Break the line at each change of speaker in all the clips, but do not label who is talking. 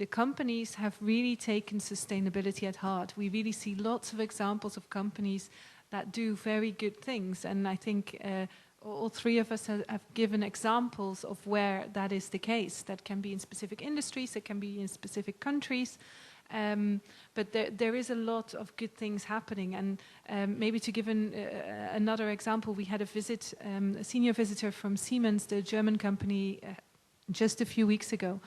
the companies have really taken sustainability at heart. We really see lots of examples of companies that do very good things, and I think all three of us have given examples of where that is the case. That can be in specific industries, it can be in specific countries, but there is a lot of good things happening. And maybe to give another example, we had a visit, a senior visitor from Siemens, the German company, just a few weeks ago.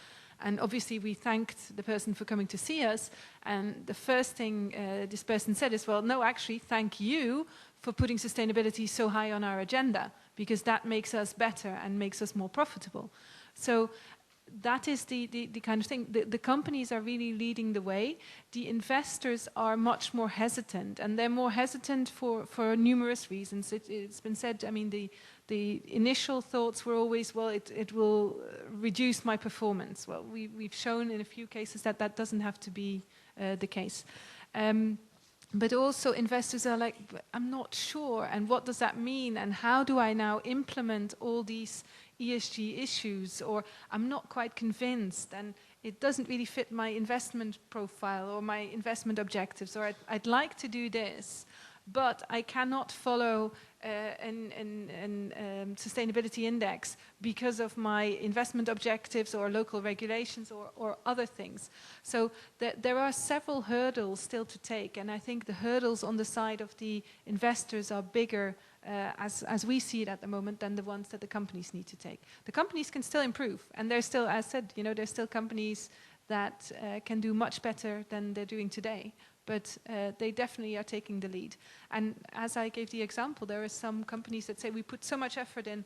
And obviously we thanked the person for coming to see us, and the first thing this person said is, well, no, actually, thank you for putting sustainability so high on our agenda, because that makes us better and makes us more profitable. So that is the kind of thing. The companies are really leading the way. The investors are much more hesitant, and they're more hesitant for numerous reasons. It's been said, I mean, the initial thoughts were always, well, it will reduce my performance. Well, we've shown in a few cases that that doesn't have to be the case. But also investors are like, I'm not sure, and what does that mean, and how do I now implement all these ESG issues, or I'm not quite convinced, and it doesn't really fit my investment profile or my investment objectives, or I'd like to do this, but I cannot follow an sustainability index because of my investment objectives or local regulations or other things. So there are several hurdles still to take, and I think the hurdles on the side of the investors are bigger as we see it at the moment than the ones that the companies need to take. The companies can still improve, and there's still, as I said, you know, there's still companies that can do much better than they're doing today. But they definitely are taking the lead. And as I gave the example, there are some companies that say we put so much effort in,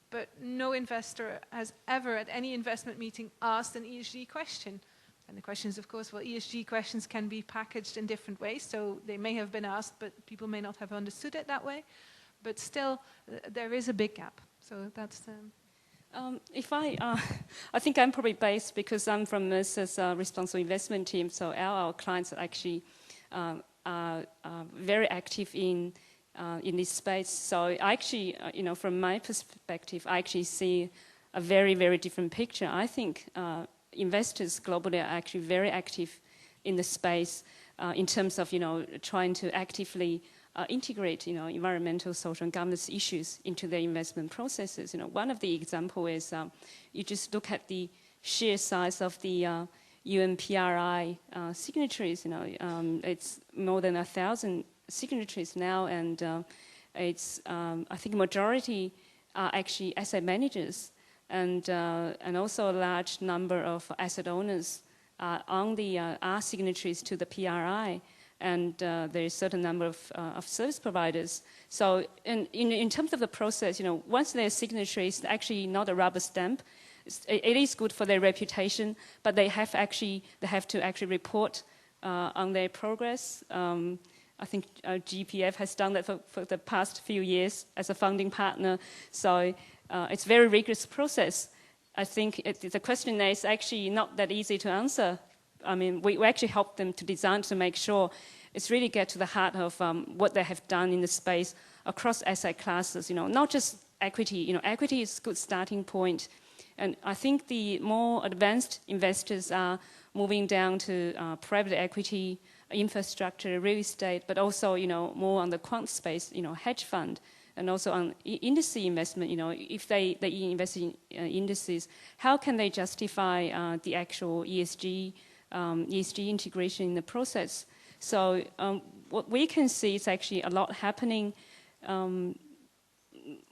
but no investor has ever at any investment meeting asked an ESG question. And the question is, of course, well, ESG questions can be packaged in different ways, so they may have been asked, but people may not have understood it that way. But still, there is a big gap. So that's...
I think I'm probably based because I'm from Mercer's responsible investment team, so our clients are actually very active in this space. So I actually, you know, from my perspective, I actually see a very, very different picture. I think investors globally are actually very active in the space in terms of, you know, trying to actively integrate, you know, environmental, social, and governance issues into their investment processes. You know, one of the examples is you just look at the sheer size of the UNPRI signatories. You know, it's more than 1,000 signatories now, and it's I think majority are actually asset managers, and also a large number of asset owners on the are signatories to the PRI. And there is a certain number of service providers. So in terms of the process, you know, once they're signatories, actually not a rubber stamp. It is good for their reputation, but they have to actually report on their progress. I think GPF has done that for the past few years as a founding partner. So it's a very rigorous process. I think the question is actually not that easy to answer. I mean, we actually help them to design to make sure it's really get to the heart of what they have done in the space across asset classes, you know, not just equity. You know, equity is a good starting point. And I think the more advanced investors are moving down to private equity, infrastructure, real estate, but also, you know, more on the quant space, you know, hedge fund, and also on index investment. You know, if they invest in indices, how can they justify the actual ESG integration in the process? So what we can see is actually a lot happening.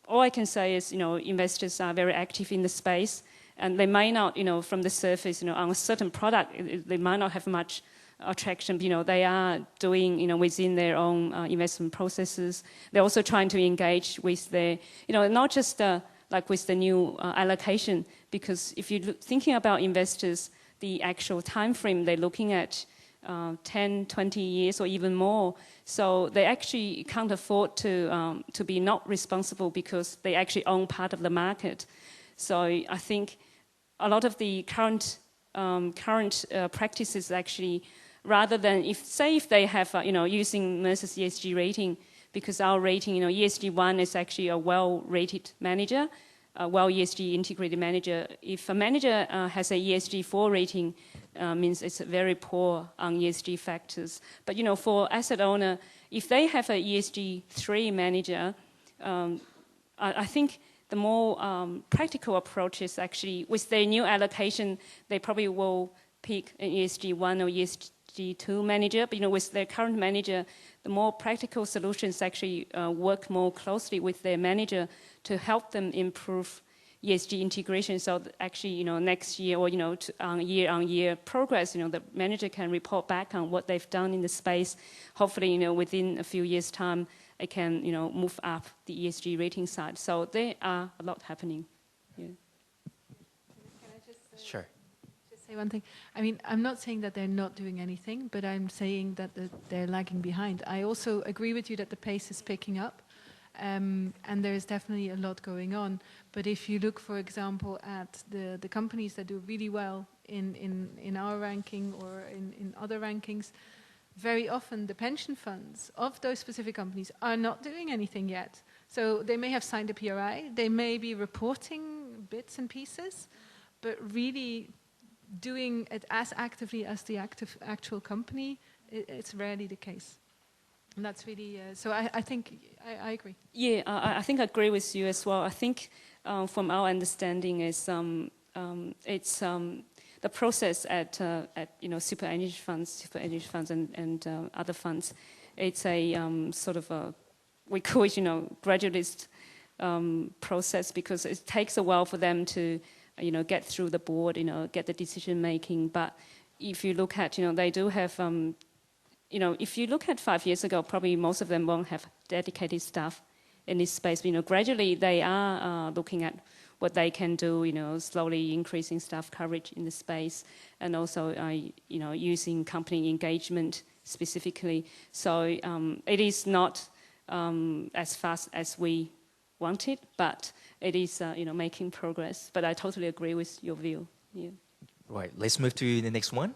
All I can say is, you know, investors are very active in the space, and they might not, you know, from the surface, you know, on a certain product, they might not have much attraction. You know, they are doing, you know, within their own investment processes. They're also trying to engage with their, you know, not just like with the new allocation, because if you're thinking about investors, the actual time frame they're looking at 10, 20 years or even more. So they actually can't afford to be not responsible because they actually own part of the market. So I think a lot of the current practices actually, rather than if they have, you know, using Mercer's ESG rating, because our rating, you know, ESG 1 is actually a well-rated manager, a well ESG integrated manager. If a manager has a ESG 4 rating, means it's very poor on ESG factors. But for asset owner, if they have a ESG 3 manager, I think the more practical approach is actually with their new allocation, they probably will pick an ESG 1 or ESG 2 manager. But with their current manager, the more practical solutions actually work more closely with their manager to help them improve ESG integration. So that actually, next year or year-on-year progress, the manager can report back on what they've done in the space. Hopefully, within a few years' time, it can, move up the ESG rating side. So there are a lot happening. Yeah.
Can I just
Sure.
say one thing? I mean, I'm not saying that they're not doing anything, but I'm saying that they're lagging behind. I also agree with you that the pace is picking up, and there is definitely a lot going on. But if you look, for example, at the companies that do really well in our ranking or in other rankings, very often the pension funds of those specific companies are not doing anything yet. So they may have signed a PRI, they may be reporting bits and pieces, but really doing it as actively as the actual company, it's rarely the case. And that's really, so I think, I agree. Yeah,
I think I agree with you as well. I think from our understanding is it's the process at super energy funds and other funds. It's a sort of a, we call it gradualist process, because it takes a while for them to get through the board, get the decision making. But if you look at they do have if you look at 5 years ago, probably most of them won't have dedicated staff in this space. But, gradually they are looking at what they can do, slowly increasing staff coverage in the space, and also, using company engagement specifically. So it is not as fast as we want it, but it is, making progress. But I totally agree with your view. Yeah.
Right. Let's move to the next one.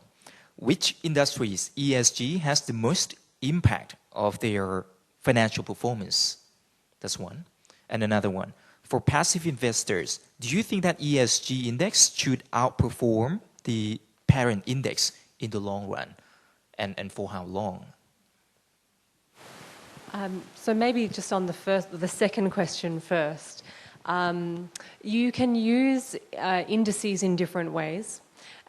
Which industries ESG has the most impact of their financial performance? That's one. And another one. For passive investors, do you think that ESG index should outperform the parent index in the long run? And for how long?
So maybe just on the second question first. You can use indices in different ways.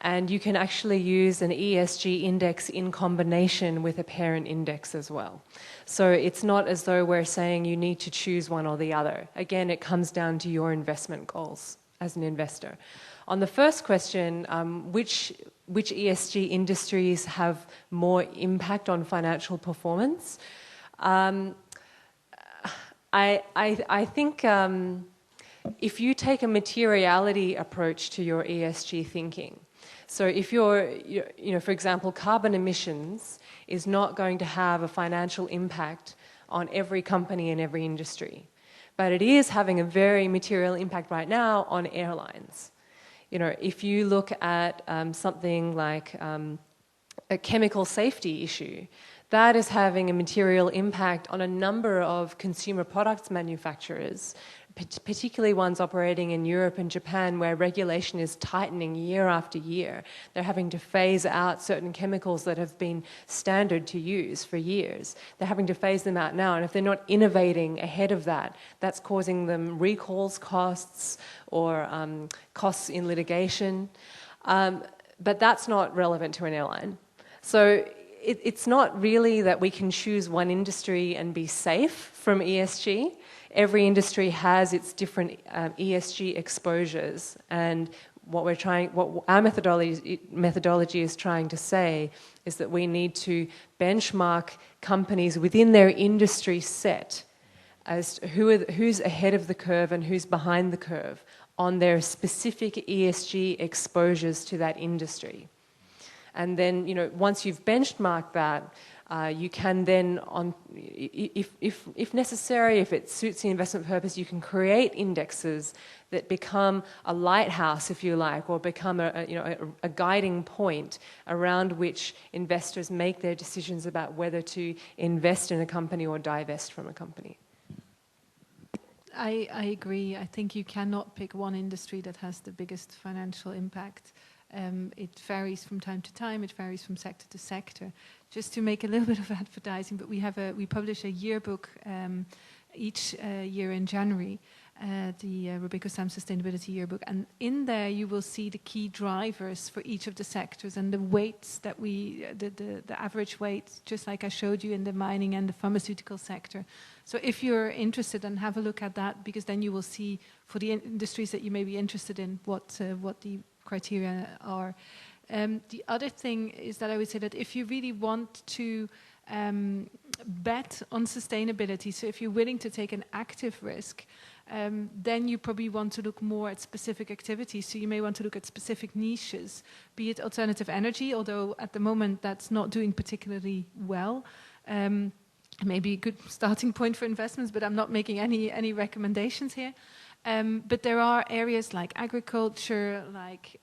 And you can actually use an ESG index in combination with a parent index as well. So it's not as though we're saying you need to choose one or the other. Again, it comes down to your investment goals as an investor. On the first question, which ESG industries have more impact on financial performance? I think if you take a materiality approach to your ESG thinking, so if you're, for example, carbon emissions is not going to have a financial impact on every company and every industry, but it is having a very material impact right now on airlines. If you look at something like a chemical safety issue, that is having a material impact on a number of consumer products manufacturers, particularly ones operating in Europe and Japan, where regulation is tightening year after year. They're having to phase out certain chemicals that have been standard to use for years. They're having to phase them out now, and if they're not innovating ahead of that, that's causing them recalls costs or costs in litigation. But that's not relevant to an airline. So it's not really that we can choose one industry and be safe from ESG. Every industry has its different ESG exposures, and what our methodology is trying to say is that we need to benchmark companies within their industry set as who's ahead of the curve and who's behind the curve on their specific ESG exposures to that industry. And then, once you've benchmarked that, you can then, if necessary, if it suits the investment purpose, you can create indexes that become a lighthouse, if you like, or become a guiding point around which investors make their decisions about whether to invest in a company or divest from a company.
I agree. I think you cannot pick one industry that has the biggest financial impact. It varies from time to time. It varies from sector to sector. Just to make a little bit of advertising, but we publish a yearbook each year in January, the RobecoSAM Sustainability Yearbook, and in there you will see the key drivers for each of the sectors and the weights that the average weights, just like I showed you in the mining and the pharmaceutical sector. So if you're interested, then have a look at that, because then you will see for the industries that you may be interested in what the criteria are. The other thing is that I would say that if you really want to bet on sustainability, so if you're willing to take an active risk, then you probably want to look more at specific activities. So you may want to look at specific niches, be it alternative energy, although at the moment that's not doing particularly well. Maybe a good starting point for investments, but I'm not making any recommendations here. But there are areas like agriculture, like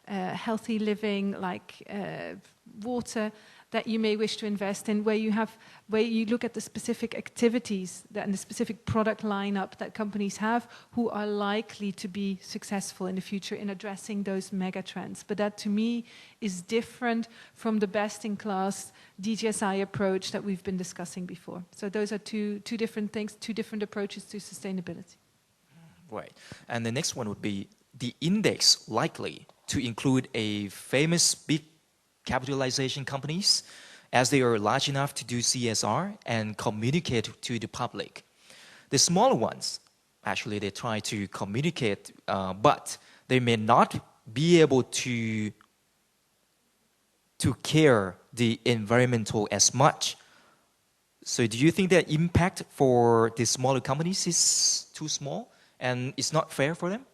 healthy living, like water, that you may wish to invest in, where you look at the specific activities and the specific product lineup that companies have, who are likely to be successful in the future in addressing those mega trends. But that, to me, is different from the best-in-class DGSI approach that we've been discussing before. So those are two different things, two different approaches to sustainability.
Right. And the next one would be the index likely to include a famous big capitalization companies, as they are large enough to do CSR and communicate to the public. The smaller ones, actually, they try to communicate, but they may not be able to care the environmental as much. So do you think that impact for the smaller companies is too small and it's not fair for them?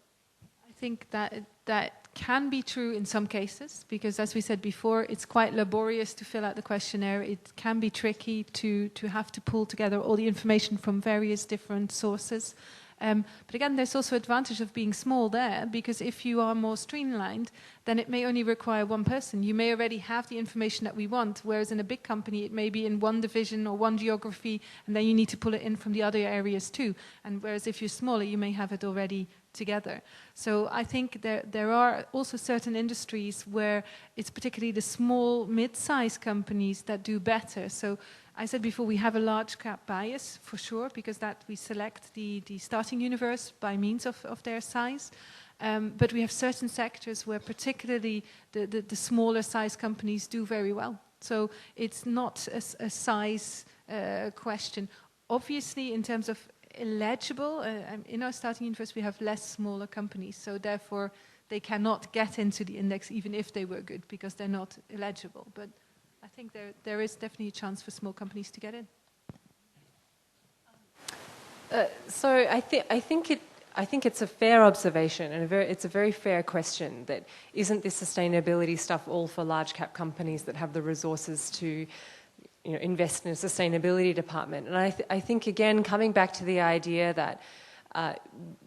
I think that can be true in some cases, because as we said before, it's quite laborious to fill out the questionnaire. It can be tricky to have to pull together all the information from various different sources. But again, there's also advantage of being small there, because if you are more streamlined, then it may only require one person. You may already have the information that we want, whereas in a big company, it may be in one division or one geography, and then you need to pull it in from the other areas too. And whereas if you're smaller, you may have it already together. So I think there are also certain industries where it's particularly the small, mid-sized companies that do better. So I said before, we have a large cap bias for sure, because that we select the starting universe by means of their size. But we have certain sectors where particularly the smaller size companies do very well. So it's not a size question. Obviously, in terms of eligible, in our starting universe we have less smaller companies, so therefore they cannot get into the index even if they were good, because they're not eligible. But I think there is definitely a chance for small companies to get in.
So I think it's a fair observation, and it's a very fair question, that isn't this sustainability stuff all for large cap companies that have the resources to invest in a sustainability department? And I think, again, coming back to the idea that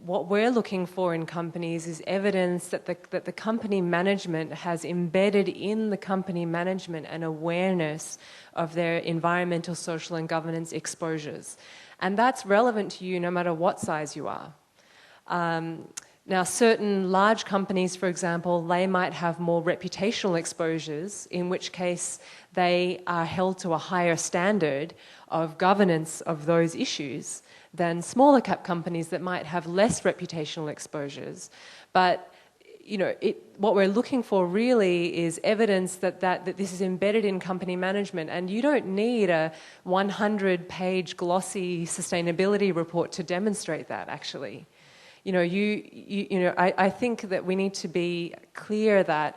what we're looking for in companies is evidence that the company management has embedded in the company management an awareness of their environmental, social, and governance exposures. And that's relevant to you no matter what size you are. Now, certain large companies, for example, they might have more reputational exposures, in which case they are held to a higher standard of governance of those issues than smaller cap companies that might have less reputational exposures. But what we're looking for really is evidence that this is embedded in company management, and you don't need a 100-page glossy sustainability report to demonstrate that, actually. I think that we need to be clear that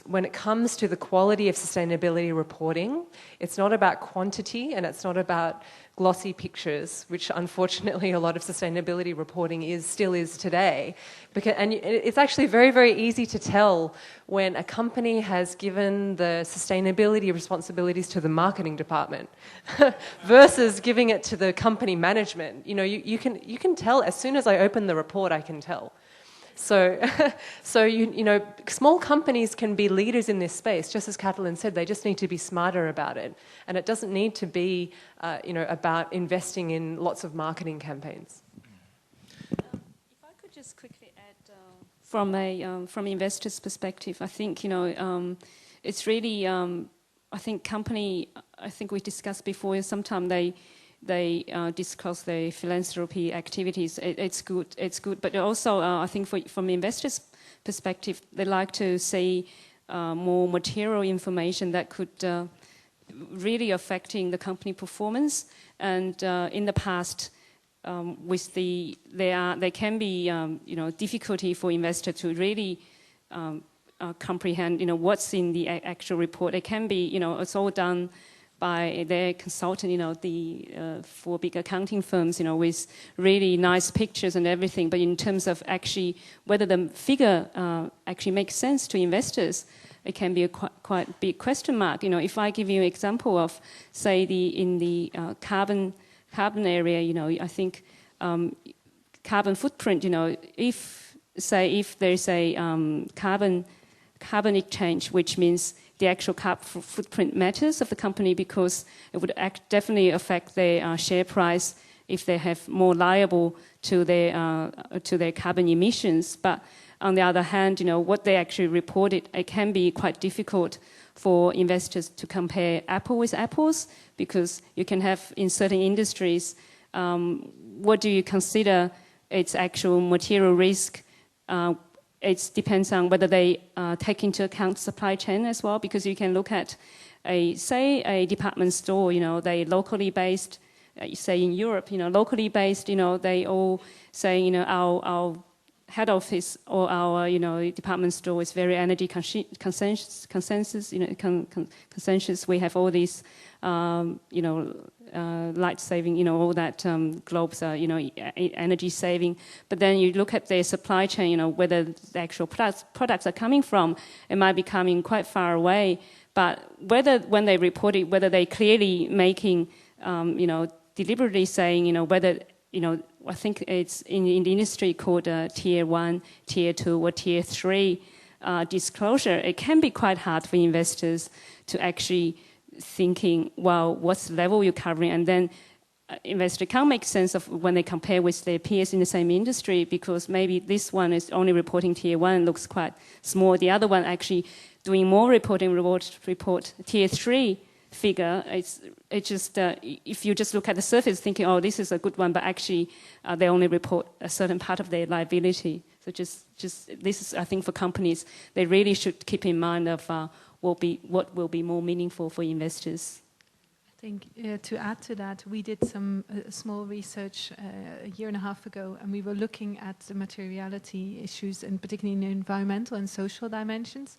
when it comes to the quality of sustainability reporting, it's not about quantity and it's not about glossy pictures, which unfortunately a lot of sustainability reporting still is today. And it's actually very, very easy to tell when a company has given the sustainability responsibilities to the marketing department versus giving it to the company management. You can tell as soon as I open the report, I can tell. So small companies can be leaders in this space, just as Kathelijne said. They just need to be smarter about it, and it doesn't need to be, about investing in lots of marketing campaigns.
If I could just quickly add from a from investors' perspective, I think it's really I think we discussed before. Sometimes they discuss their philanthropy activities. It's good, but also I think from investors' perspective, they like to see more material information that could really affecting the company performance. And in the past, there can be difficulty for investor to really comprehend what's in the actual report. It can be it's all done by their consultant, for big accounting firms, with really nice pictures and everything. But in terms of actually whether the figure actually makes sense to investors, it can be a quite big question mark. If I give you an example of, say, in the carbon area, I think carbon footprint. If there's a carbon exchange, which means the actual carbon footprint matters of the company, because it would definitely affect their share price if they have more liable to their carbon emissions. But on the other hand, what they actually reported, it can be quite difficult for investors to compare apple with apples, because you can have in certain industries, what do you consider its actual material risk? It depends on whether they take into account supply chain as well, because you can look at a department store, they locally based, say in Europe, locally based, they all say, our head office or our, department store is very energy consensus. We have all these, light saving, all that globes are, energy saving. But then you look at their supply chain, whether the actual products are coming from, it might be coming quite far away. But when they report it, whether they clearly making, deliberately saying, whether, I think it's in the industry called Tier 1, Tier 2 or Tier 3 disclosure, it can be quite hard for investors to actually thinking, well, what's the level you're covering? And then investor can't make sense of when they compare with their peers in the same industry, because maybe this one is only reporting Tier 1, looks quite small. The other one actually doing more reporting, report Tier 3 figure. It's just, if you just look at the surface thinking, oh, this is a good one, but actually they only report a certain part of their liability. So just this is, I think, for companies, they really should keep in mind of what will be more meaningful for investors.
I think to add to that, we did some small research a year and a half ago, and we were looking at the materiality issues, and particularly in the environmental and social dimensions.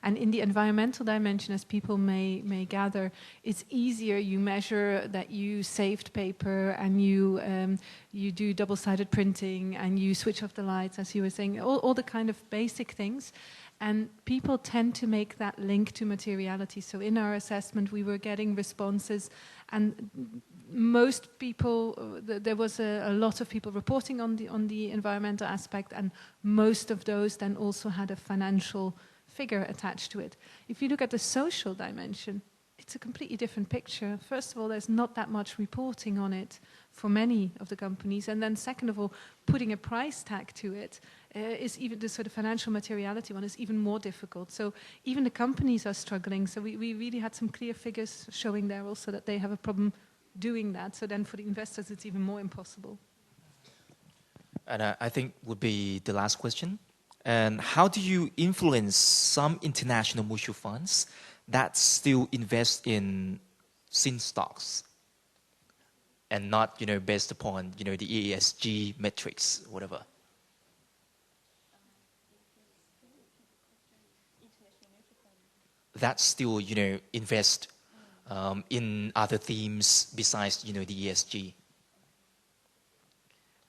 And in the environmental dimension, as people may gather, it's easier. You measure that you saved paper, and you do double-sided printing, and you switch off the lights, as you were saying, all the kind of basic things. And people tend to make that link to materiality. So in our assessment, we were getting responses, and most people, there was a lot of people reporting on the environmental aspect, and most of those then also had a financial figure attached to it. If you look at the social dimension, it's a completely different picture. First of all, there's not that much reporting on it for many of the companies. And then second of all, putting a price tag to it is even the sort of financial materiality one is even more difficult. So even the companies are struggling. So we really had some clear figures showing there also that they have a problem doing that. So then for the investors, it's even more impossible.
And I think would be the last question. And how do you influence some international mutual funds that still invest in SIN stocks and not, based upon, the ESG metrics, whatever? That still, invest in other themes besides, the ESG.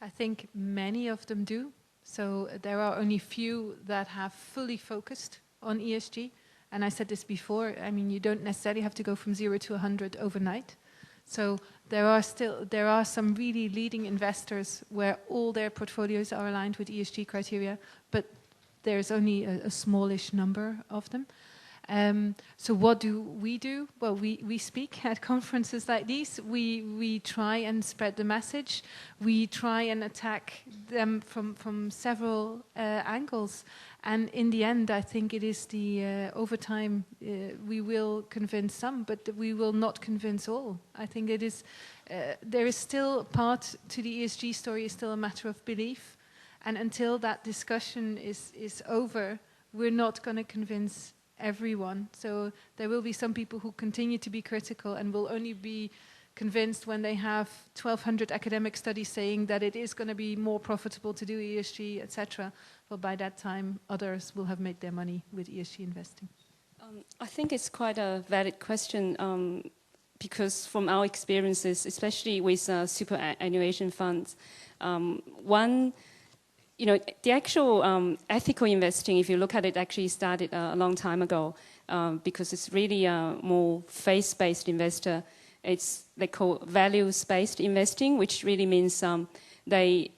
I think many of them do. So there are only few that have fully focused on ESG. And I said this before, I mean, you don't necessarily have to go from 0 to 100 overnight. So there are some really leading investors where all their portfolios are aligned with ESG criteria, but there's only a smallish number of them. So what do? Well, we speak at conferences like these. We try and spread the message. We try and attack them from several angles. And in the end, I think it is over time, we will convince some, but we will not convince all. I think it is, there is still part to the ESG story is still a matter of belief. And until that discussion is over, we're not going to convince everyone. So there will be some people who continue to be critical and will only be convinced when they have 1,200 academic studies saying that it is going to be more profitable to do ESG, etc. But by that time, others will have made their money with ESG investing.
I think it's quite a valid question because from our experiences, especially with superannuation funds, the actual ethical investing, if you look at it, actually started a long time ago because it's really a more faith-based investor. They call values-based investing, which really means they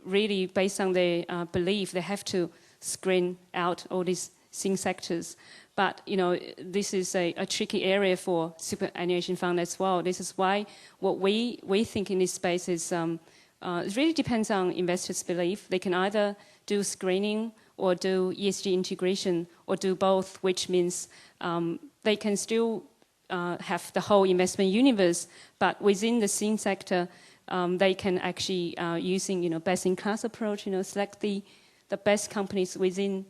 really, based on their belief, they have to screen out all these sin sectors. But, this is a tricky area for superannuation fund as well. This is why what we think in this space is it really depends on investors' belief. They can either do screening or do ESG integration or do both, which means they can still have the whole investment universe, but within the sin sector, they can actually, using best-in-class approach, select the best companies within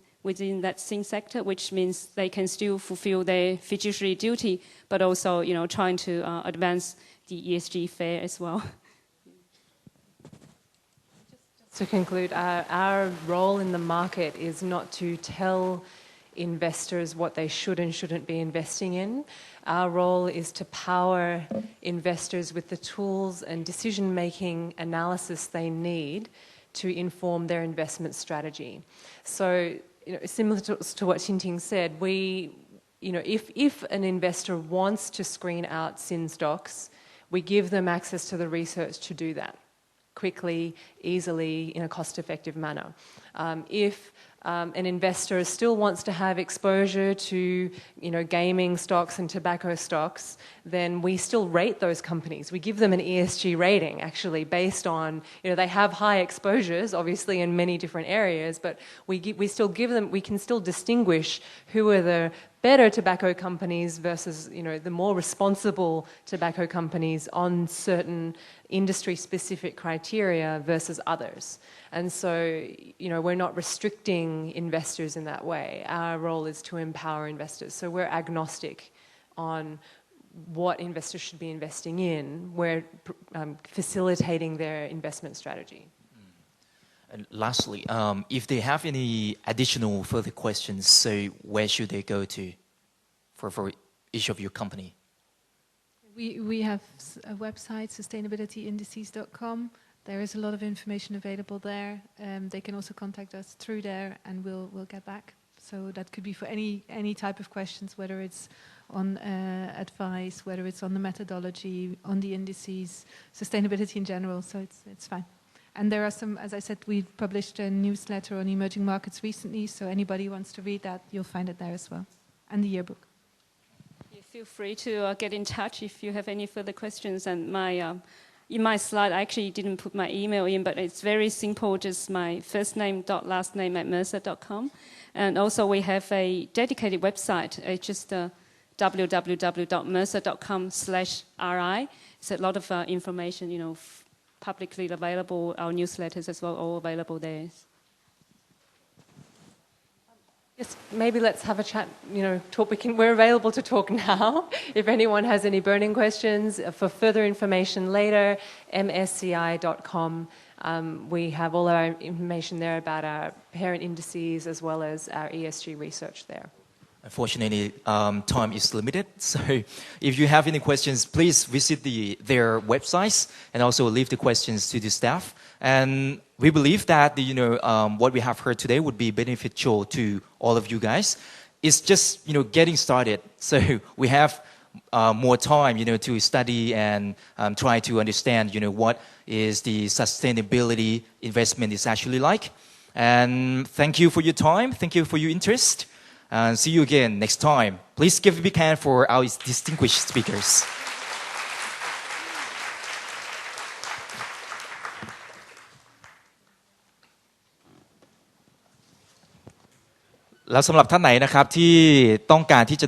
that sin sector, which means they can still fulfill their fiduciary duty, but also trying to advance the ESG fair as well.
To conclude, our role in the market is not to tell investors what they should and shouldn't be investing in. Our role is to power investors with the tools and decision-making analysis they need to inform their investment strategy. So, similar to what Xinting said, if an investor wants to screen out sin stocks, we give them access to the research to do that quickly, easily, in a cost-effective manner. If an investor still wants to have exposure to, gaming stocks and tobacco stocks, then we still rate those companies. We give them an ESG rating, actually, based on, they have high exposures, obviously, in many different areas, but we can still distinguish who are the better tobacco companies versus, the more responsible tobacco companies on certain industry-specific criteria versus others. And so, we're not restricting investors in that way. Our role is to empower investors. So we're agnostic on what investors should be investing in. We're facilitating their investment strategy.
And lastly, if they have any additional further questions, so where should they go to for each of your company?
We have a website, sustainabilityindices.com. There is a lot of information available there. They can also contact us through there, and we'll get back. So that could be for any type of questions, whether it's on advice, whether it's on the methodology, on the indices, sustainability in general. So it's fine. And there are some, as I said, we published a newsletter on emerging markets recently, so anybody who wants to read that, you'll find it there as well, and the yearbook.
Yeah, feel free to get in touch if you have any further questions. And in my slide, I actually didn't put my email in, but it's very simple, just my first name dot last name at mercer.com. And also we have a dedicated website. It's just www.mercer.com/ri. It's a lot of information, publicly available, our newsletters as well, all available there.
Yes, maybe let's have a chat, talk. We're available to talk now. If anyone has any burning questions, for further information later, MSCI.com. We have all our information there about our parent indices as well as our ESG research there.
Unfortunately, time is limited. So if you have any questions, please visit their websites and also leave the questions to the staff. And we believe that what we have heard today would be beneficial to all of you guys. It's just getting started. So we have more time to study and try to understand what is the sustainability investment is actually like. And thank you for your time. Thank you for your interest. and see you again next time. Please give a big hand for our distinguished speakers. แล้วสำหรับท่านไหนนะครับที่ต้องการที่จะ